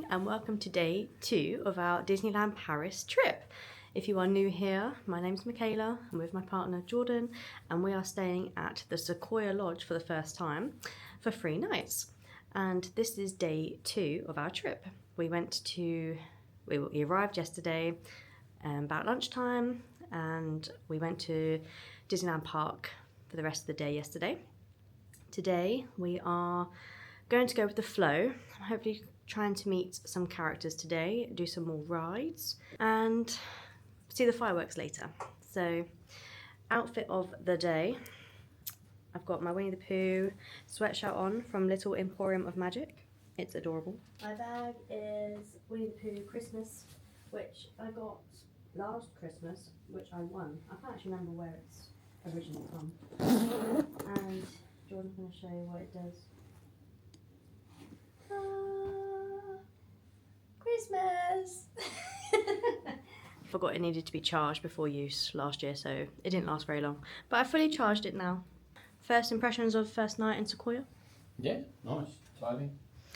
and welcome to day 2 of our Disneyland Paris trip. If you are new here, my name's Michaela. I'm with my partner Jordan and we are staying at the Sequoia Lodge for the first time for 3 nights. And this is day 2 of our trip. We arrived yesterday about lunchtime and we went to Disneyland Park for the rest of the day yesterday. Today we are going to go with the flow. I'm hopefully trying to meet some characters today, do some more rides and see the fireworks later. So, outfit of the day. I've got my Winnie the Pooh sweatshirt on from Little Emporium of Magic. It's adorable. My bag is Winnie the Pooh Christmas, which I got last Christmas, which I won. I can't actually remember where it's originally from. And Jordan's going to show you what it does. Christmas! Forgot it needed to be charged before use last year, so it didn't last very long. But I fully charged it now. First impressions of first night in Sequoia? Yeah, nice. Tidy.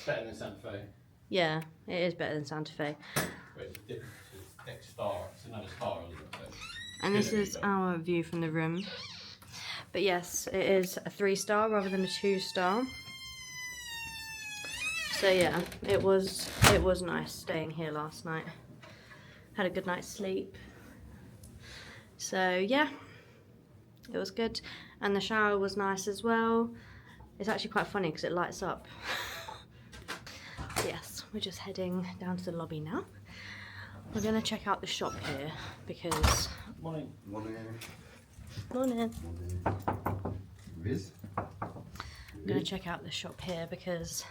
Better than Santa Fe. Yeah, it is better than Santa Fe. But it's different. It's next star. It's another star, isn't it? So and this is our view from the room. But yes, it is a 3-star rather than a 2-star. So yeah, it was nice staying here last night. Had a good night's sleep. So yeah, it was good. And the shower was nice as well. It's actually quite funny because it lights up. Yes, we're just heading down to the lobby now. We're going to check out the shop here because... Morning. Morning. Morning. I'm going to check out the shop here because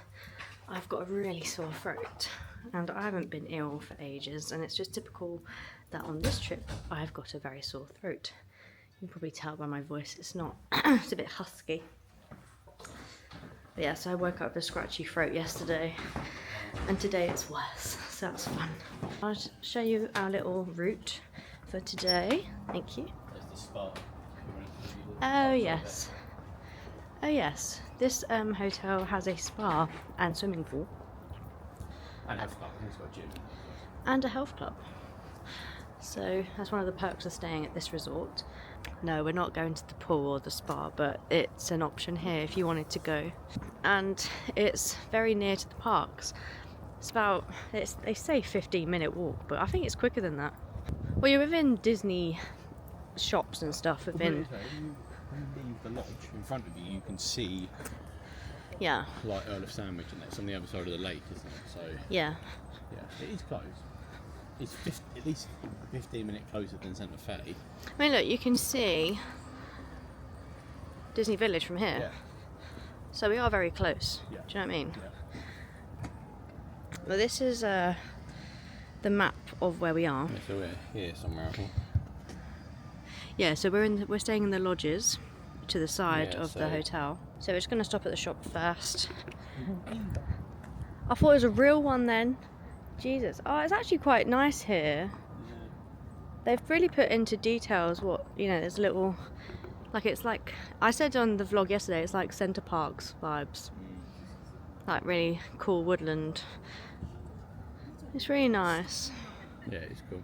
I've got a really sore throat and I haven't been ill for ages, and it's just typical that on this trip I've got a very sore throat. You can probably tell by my voice it's not, it's a bit husky. But yeah, so I woke up with a scratchy throat yesterday and today it's worse, so that's fun. I'll show you our little route for today. Thank you. There's the spa. Oh yes. Oh yes, this hotel has a spa and swimming pool. And health club. It's got a gym. And a health club. So that's one of the perks of staying at this resort. No, we're not going to the pool or the spa, but it's an option here if you wanted to go. And it's very near to the parks. It's about, they say 15-minute walk, but I think it's quicker than that. Well, you're within Disney shops and stuff within... When you leave the lodge, in front of you, you can see, yeah, like Earl of Sandwich, and that's on the other side of the lake, isn't it? So yeah, it is close. It's at least 15 minutes closer than Santa Fe. I mean, look, you can see Disney Village from here. Yeah. So we are very close. Yeah. Do you know what I mean? Yeah. Well, this is the map of where we are. Yeah, so we're here somewhere, I think. Yeah, so we're staying in the lodges to the side of the hotel. So we're just going to stop at the shop first. I thought it was a real one then. Jesus. Oh, it's actually quite nice here. Yeah. They've really put into details what, you know, there's little, like it's like, I said on the vlog yesterday, it's like Center Parks vibes. Like really cool woodland. It's really nice. Yeah, it's cool.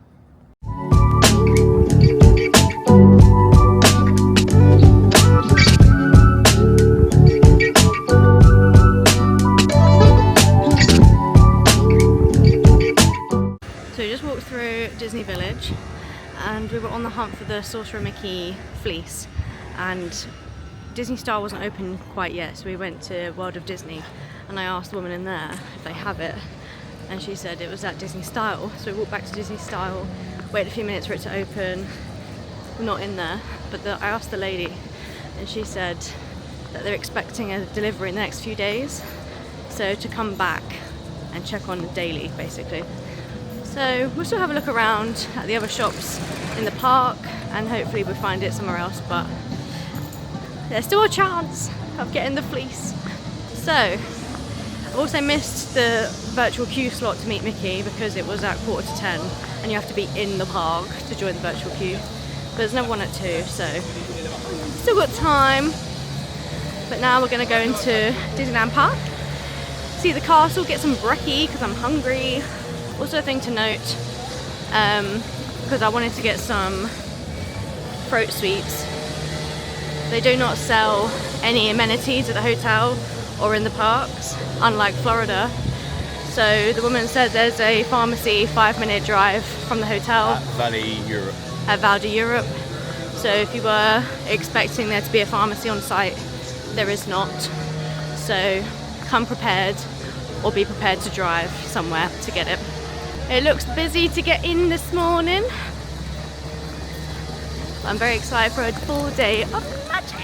So we just walked through Disney Village and we were on the hunt for the Sorcerer Mickey fleece, and Disney Star wasn't open quite yet, so we went to World of Disney and I asked the woman in there if they have it and she said it was at Disney Style. So we walked back to Disney Style, waited a few minutes for it to open. We're not in there, but I asked the lady and she said that they're expecting a delivery in the next few days, so to come back and check on daily basically. So we'll still have a look around at the other shops in the park and hopefully we'll find it somewhere else, but there's still a chance of getting the fleece. So I also missed the virtual queue slot to meet Mickey because it was at 10:15 and you have to be in the park to join the virtual queue. But there's another one at 2, so still got time. But now we're going to go into Disneyland Park, see see the castle, get some brekkie because I'm hungry. Also a thing to note, because I wanted to get some fruit sweets. They do not sell any amenities at the hotel or in the parks, unlike Florida. So the woman said there's a pharmacy 5-minute drive from the hotel. At Valley Europe. At Valley Europe. So if you were expecting there to be a pharmacy on site, there is not. So come prepared, or be prepared to drive somewhere to get it. It looks busy to get in this morning. I'm very excited for a full day of magic.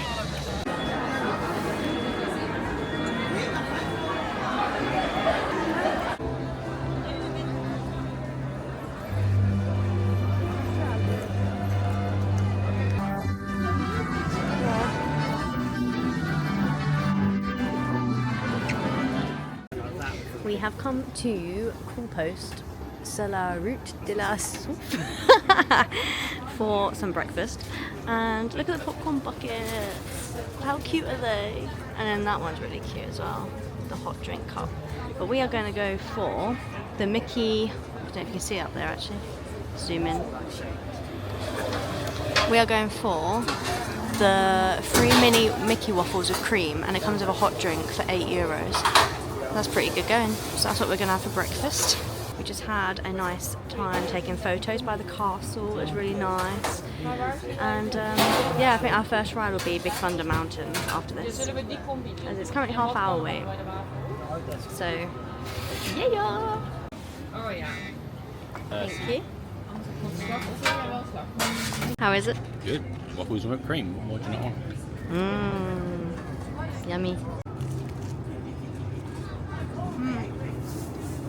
We have come to Cool Post, c'est la route de la souffle, for some breakfast. And look at the popcorn buckets. How cute are they? And then that one's really cute as well, the hot drink cup. But we are going to go for the Mickey, I don't know if you can see it up there actually, zoom in. We are going for the 3 mini Mickey waffles with cream, and it comes with a hot drink for €8. That's pretty good going. So that's what we're going to have for breakfast. We just had a nice time taking photos by the castle. It was really nice. And yeah, I think our first ride will be Big Thunder Mountain after this, as it's currently half-hour wait. So yeah. Thank you. How is it? Good. Waffles and whipped cream. What more do you not want? Yummy.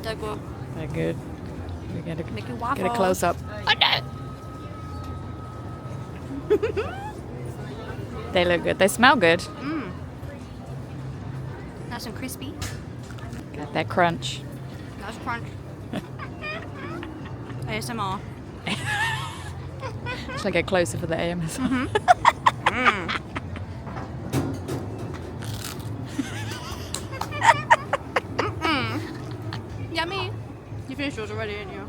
They're good. They're good. We get a Waffle. close up. Oh no! They look good. They smell good. Nice and crispy. Got that crunch. Nice crunch. ASMR. Should I get closer for the AMS? Yummy. You finished yours already, didn't you?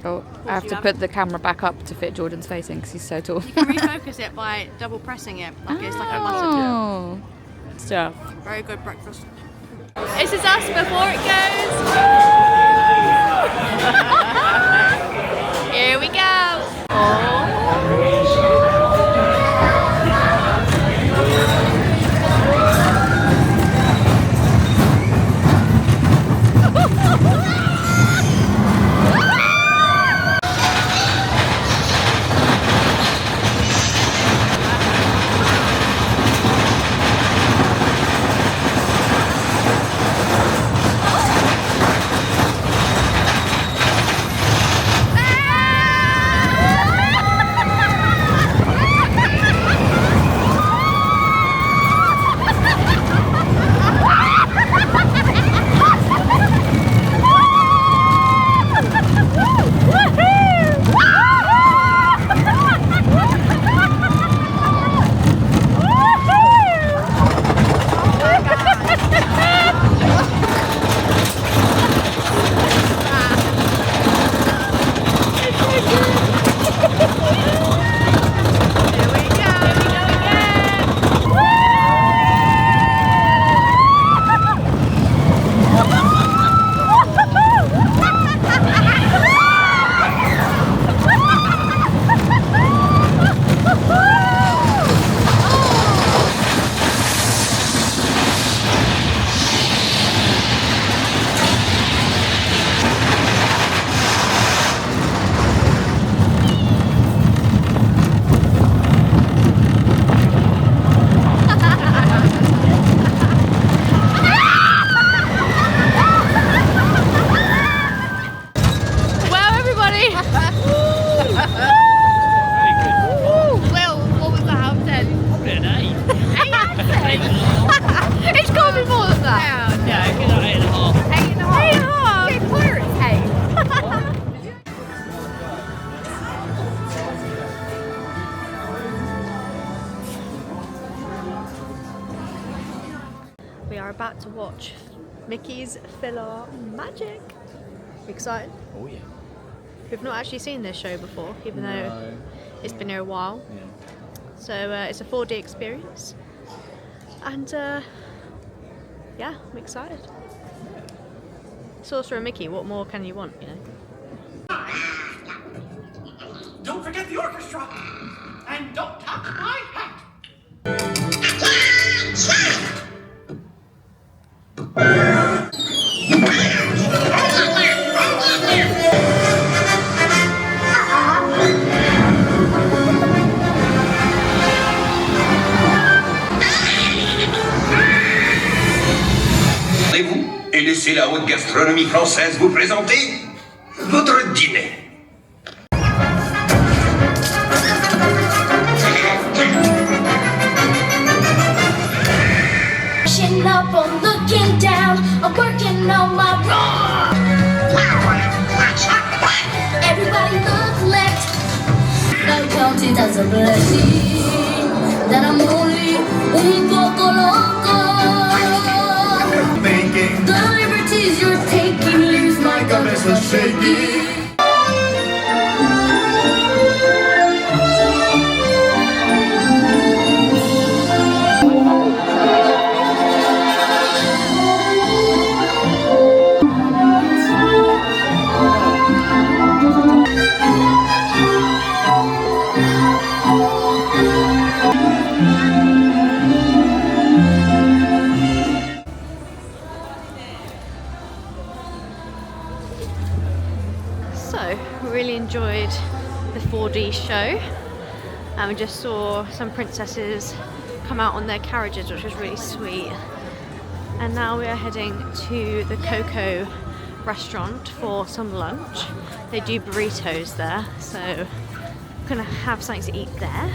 Oh, I have to put the camera back up to fit Jordan's face in because he's so tall. You can refocus it by double pressing it, like it's like a button. Oh, stuff. Very good breakfast. This is us before it goes. Here we go. Mickey's Filler Magic. Excited? Oh yeah. We've not actually seen this show before, even though it's been here a while. Yeah. So it's a 4D experience. And yeah, I'm excited. Sorcerer Mickey, what more can you want, you know? Don't forget the orchestra! And don't touch my hat! Vous et laissez la haute gastronomie française vous présenter votre dîner. Pushing up, I'm looking down, I'm working on my wrong. Everybody look left. I count it as a blessing that I'm only un poco loco. The liberties you're taking leaves my cabeza shaking. So, we really enjoyed the 4D show, and we just saw some princesses come out on their carriages, which was really sweet. And now we are heading to the Coco restaurant for some lunch. They do burritos there, so I'm gonna have something to eat there.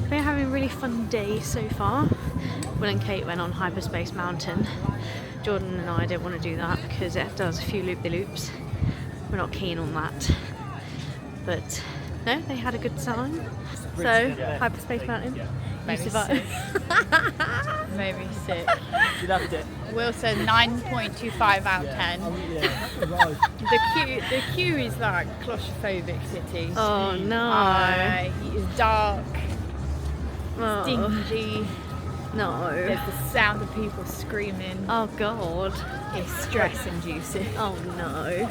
We're having a really fun day so far. Will and Kate went on Hyperspace Mountain. Jordan and I didn't want to do that because it does a few loop-de-loops. We're not keen on that, but no, they had a good time. So, Hyperspace Mountain, you survived. Made me sick. You loved it. Will said 9.25 out of 10. The queue is like claustrophobic city. Oh no. It's dark, Oh, dingy. no. There's the sound of people screaming. Oh god. It's stress inducing. Oh no.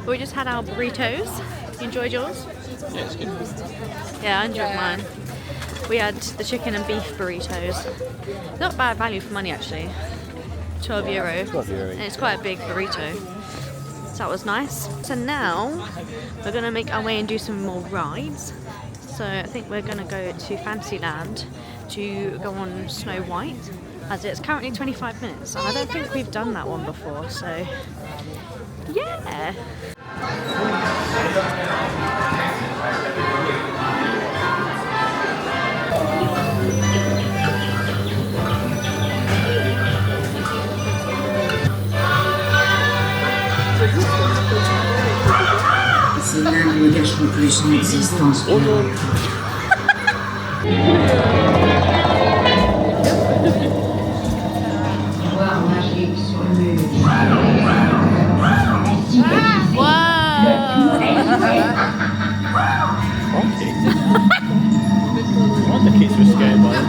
We just had our burritos. You enjoyed yours? Yeah, it's good. Yeah, I enjoyed mine. We had the chicken and beef burritos. Not bad value for money actually. €12. 12 euro. And it's quite a big burrito. So that was nice. So now we're gonna make our way and do some more rides. So I think we're gonna go to Fantasyland to go on Snow White, as it's currently 25 minutes. And I don't think we've done that one before, so yeah. C'est l'un des gages le plus en existence. Pouvoir magique sur le mur. Wow. Okay. What the kids were scared by it.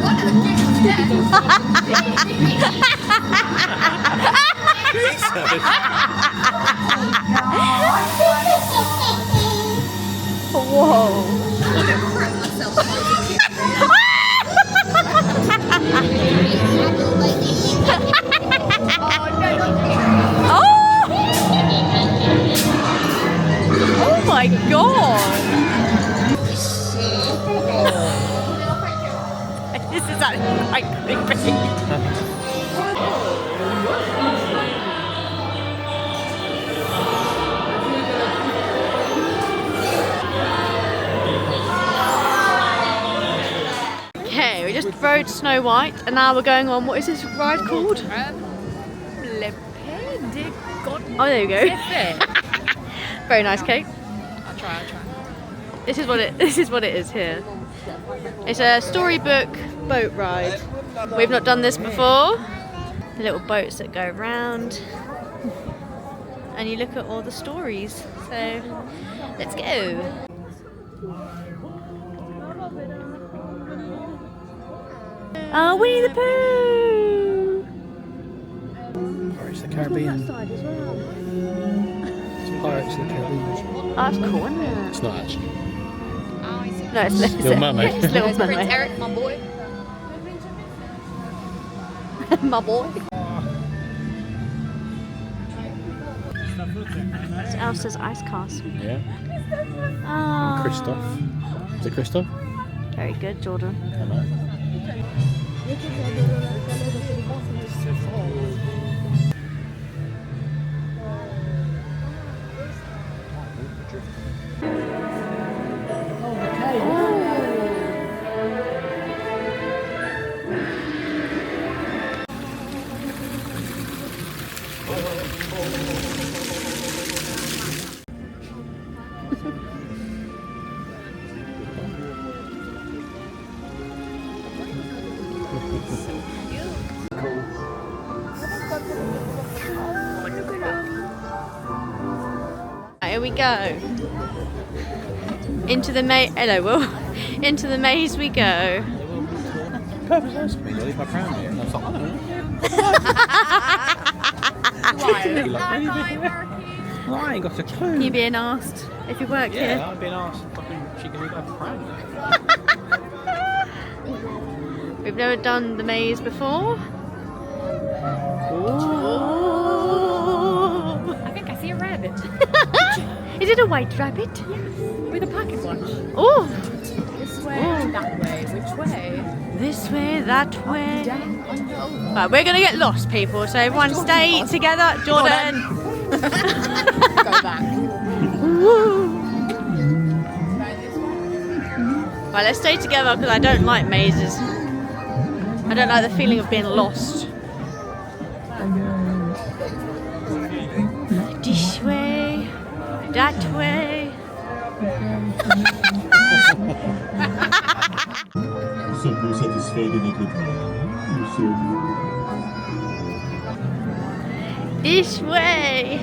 Whoa. Oh my god. This is actually quite creepy. Okay, we just rode Snow White and now we're going on, what is this ride called? Lepe? Dear God. Oh, there you go. Very nice cake. I'll try. This is what it is here. It's a storybook boat ride. We've not done this before. The little boats that go around, and you look at all the stories. So let's go. Oh, Winnie the Pooh! Pirates of the Caribbean. It's Pirates of the Caribbean. Oh, that's cool, isn't it? It's not actually. No, it's Little Mermaid. It's Little Prince Mermaid. Eric, my boy. My boy. It's Elsa's ice castle. Yeah. Oh. Christoph. Is it Christoph? Very good, Jordan. Hello. Here we go. Into the maze. Hello, Will. Into the maze we go. Purpose asked me to leave my pram here, and I was like, I ain't got a clue. You being asked if you work Yeah, here? I've been asked if she can leave my pram. We've never done the maze before. I think I see a rabbit Is it a white rabbit? with a pocket watch. Oh, This way, that way, which way? this way, that way. Right, we're gonna get lost, people. So everyone stay together. Jordan. Go back. Right, let's stay together because I don't like mazes. I don't like the feeling of being lost. This way, that way. Sommes-nous satisfaits de notre plan, monsieur? This way.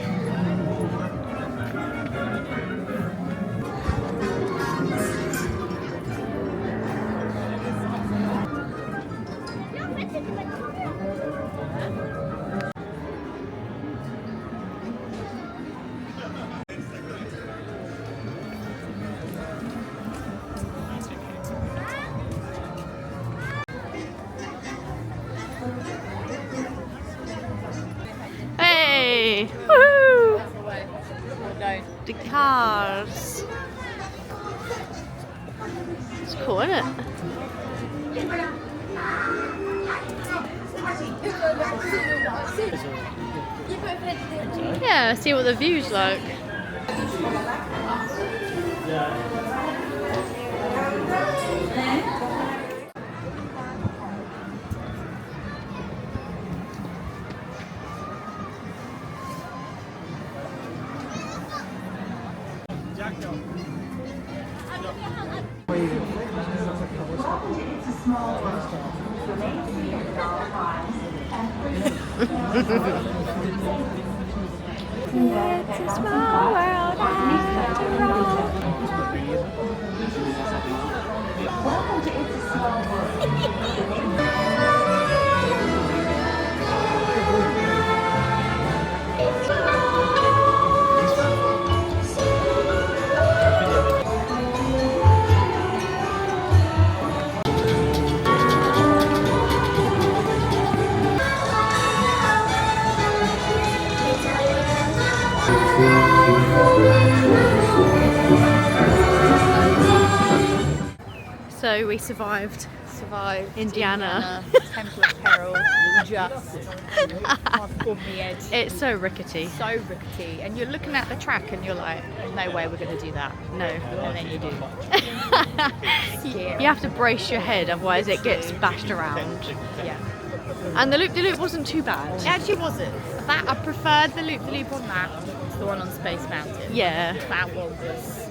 Hey! Woohoo! The cars. It's cool, isn't it? Yeah, see what the view's like. It's a small world after all. So we survived Indiana. Temple of Peril. Just on the edge. It's so rickety. So rickety, and you're looking at the track and you're like, there's no way we're going to do that. No. And then you do. You have to brace your head, otherwise it gets bashed around. Yeah. And the loop-de-loop wasn't too bad. It actually wasn't. That I preferred the loop on that to the one on Space Mountain. Yeah. That one was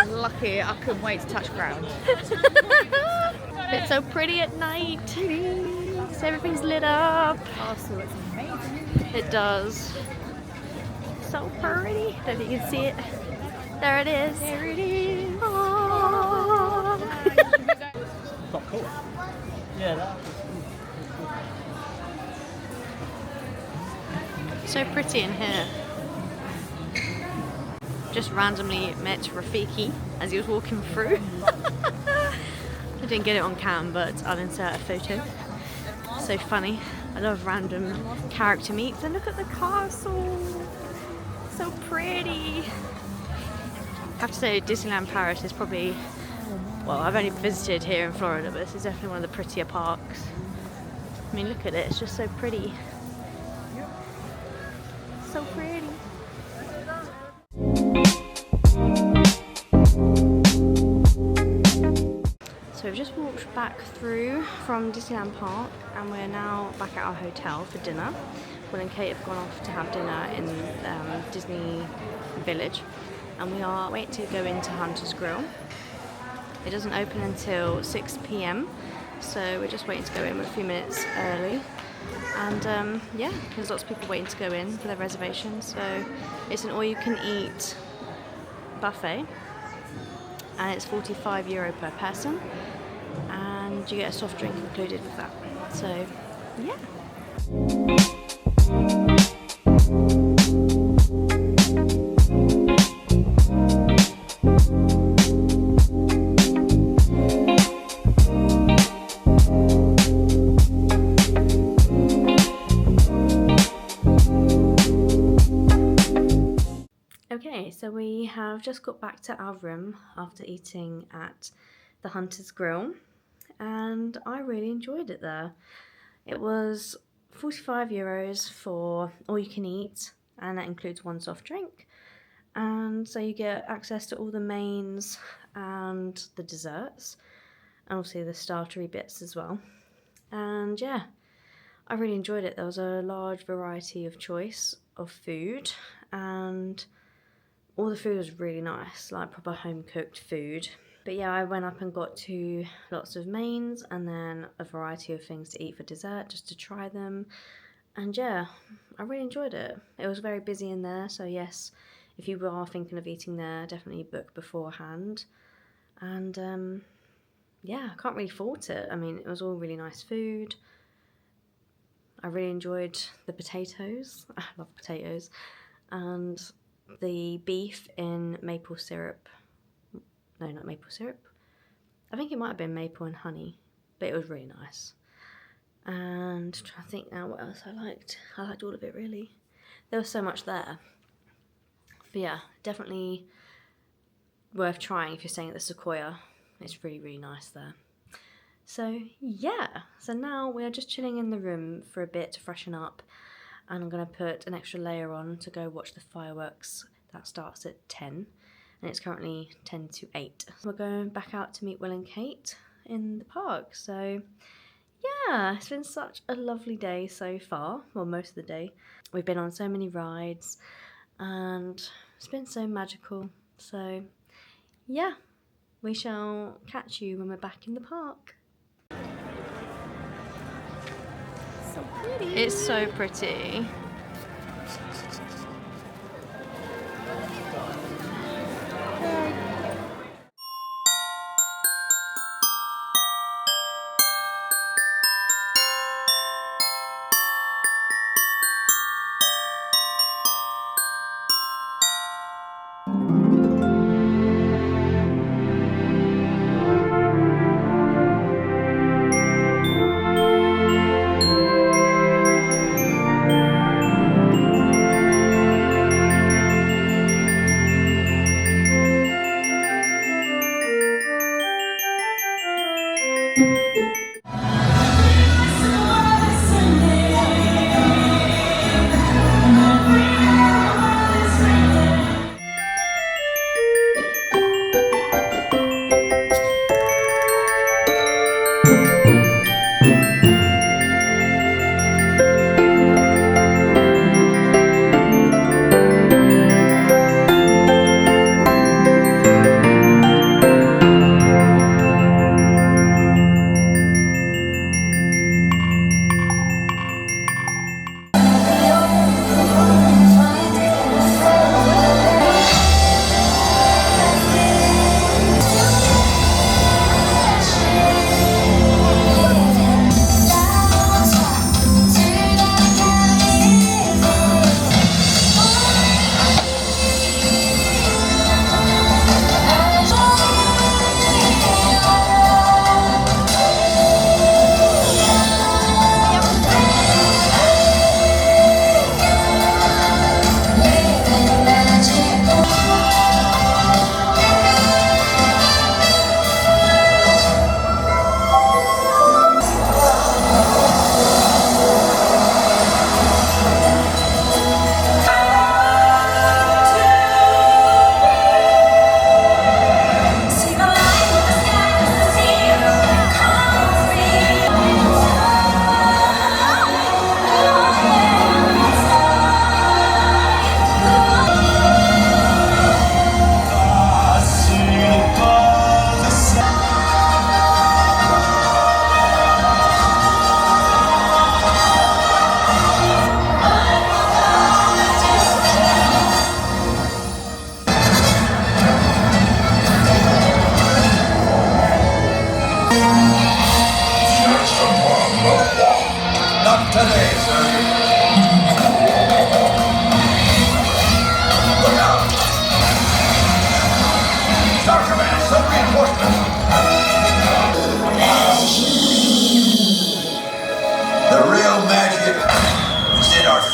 lucky. I couldn't wait to touch ground. It's so pretty at night. So everything's lit up. Castle looks amazing. It does. So pretty. I don't know if you can see it. There it is. There it is. Quite cool. Yeah, that. So pretty in here. Just randomly met Rafiki as he was walking through. I didn't get it on cam, but I'll insert a photo. So funny. I love random character meets. And look at the castle. So pretty. I have to say Disneyland Paris is probably, well, I've only visited here in Florida, but this is definitely one of the prettier parks. I mean, look at it. It's just so pretty. So pretty. So we've just walked back through from Disneyland Park and we're now back at our hotel for dinner. Will and Kate have gone off to have dinner in Disney Village and we are waiting to go into Hunter's Grill. It doesn't open until 6 p.m. so we're just waiting to go in. We're a few minutes early. And yeah, there's lots of people waiting to go in for their reservations. So it's an all-you-can-eat buffet, and it's €45 per person, and you get a soft drink included with that. So yeah. Okay, so we have just got back to our room after eating at the Hunter's Grill, and I really enjoyed it there. It was €45 for all you can eat, and that includes one soft drink, and so you get access to all the mains and the desserts, and also the startery bits as well. And yeah, I really enjoyed it. There was a large variety of choice of food, and all the food was really nice, like proper home cooked food. But yeah, I went up and got to lots of mains and then a variety of things to eat for dessert just to try them. And yeah, I really enjoyed it. It was very busy in there, so yes, if you are thinking of eating there, definitely book beforehand. And yeah, I can't really fault it. I mean, it was all really nice food. I really enjoyed the potatoes. I love potatoes. And the beef in maple syrup. No, not maple syrup. I think it might have been maple and honey, but it was really nice. And I'm trying to think now what else I liked. I liked all of it really. There was so much there. But yeah, definitely worth trying if you're staying at the Sequoia. It's really, really nice there. So yeah, so now we're just chilling in the room for a bit to freshen up. And I'm going to put an extra layer on to go watch the fireworks. That starts at 10 and it's currently 10 to 8. We're going back out to meet Will and Kate in the park. So yeah, it's been such a lovely day so far. Well, most of the day. We've been on so many rides and it's been so magical. So yeah, we shall catch you when we're back in the park. So pretty. It's so pretty.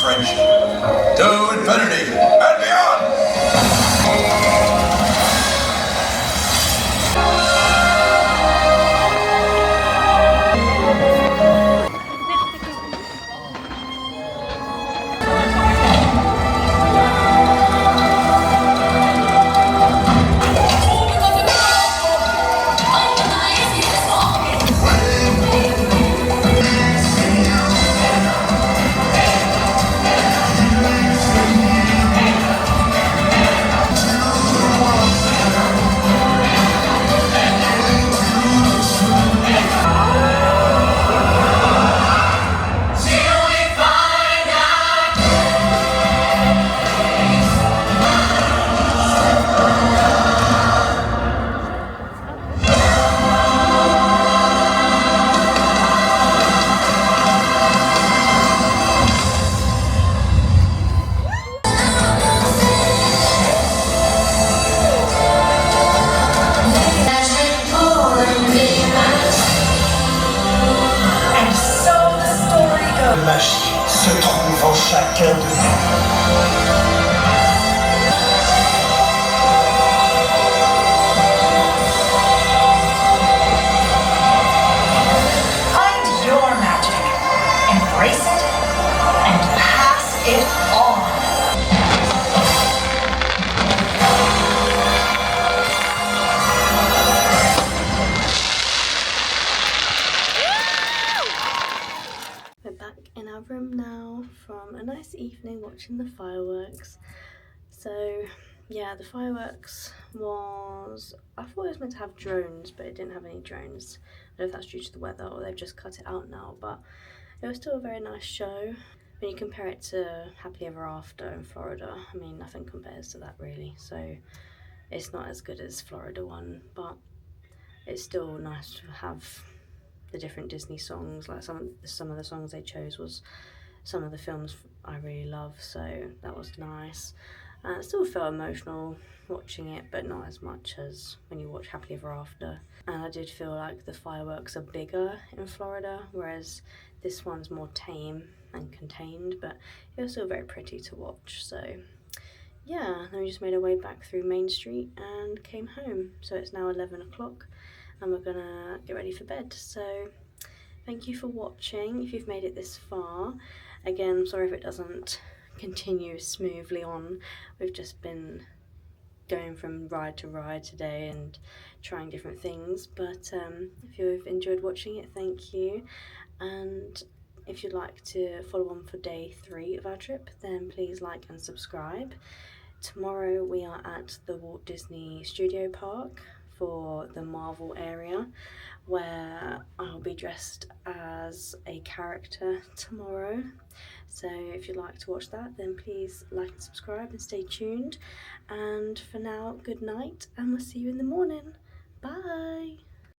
friendship to infinity and beyond. And so the story goes. Magie se trouve en chacun de nous. Find your magic, embrace it, and pass it on. We're back in our room now from a nice evening watching the fireworks. So yeah, the fireworks was, I thought it was meant to have drones, but it didn't have any drones. I don't know if that's due to the weather or they've just cut it out now, but it was still a very nice show. When you compare it to Happily Ever After in Florida, I mean, nothing compares to that really. So it's not as good as Florida one, but it's still nice to have the different Disney songs. Like some of the songs they chose was some of the films I really love, so that was nice. It still felt emotional watching it, but not as much as when you watch Happily Ever After. And I did feel like the fireworks are bigger in Florida, whereas this one's more tame and contained, but it was still very pretty to watch. So yeah, then we just made our way back through Main Street and came home. So it's now 11 o'clock and we're gonna get ready for bed. So thank you for watching if you've made it this far. Again, I'm sorry if it doesn't continue smoothly on. We've just been going from ride to ride today and trying different things, but if you've enjoyed watching it, thank you. And if you'd like to follow on for day 3 of our trip, then please like and subscribe. Tomorrow we are at the Walt Disney Studio Park for the Marvel area, where I'll be dressed as a character tomorrow. So if you'd like to watch that, then please like and subscribe and stay tuned. And for now, good night, and we'll see you in the morning. Bye!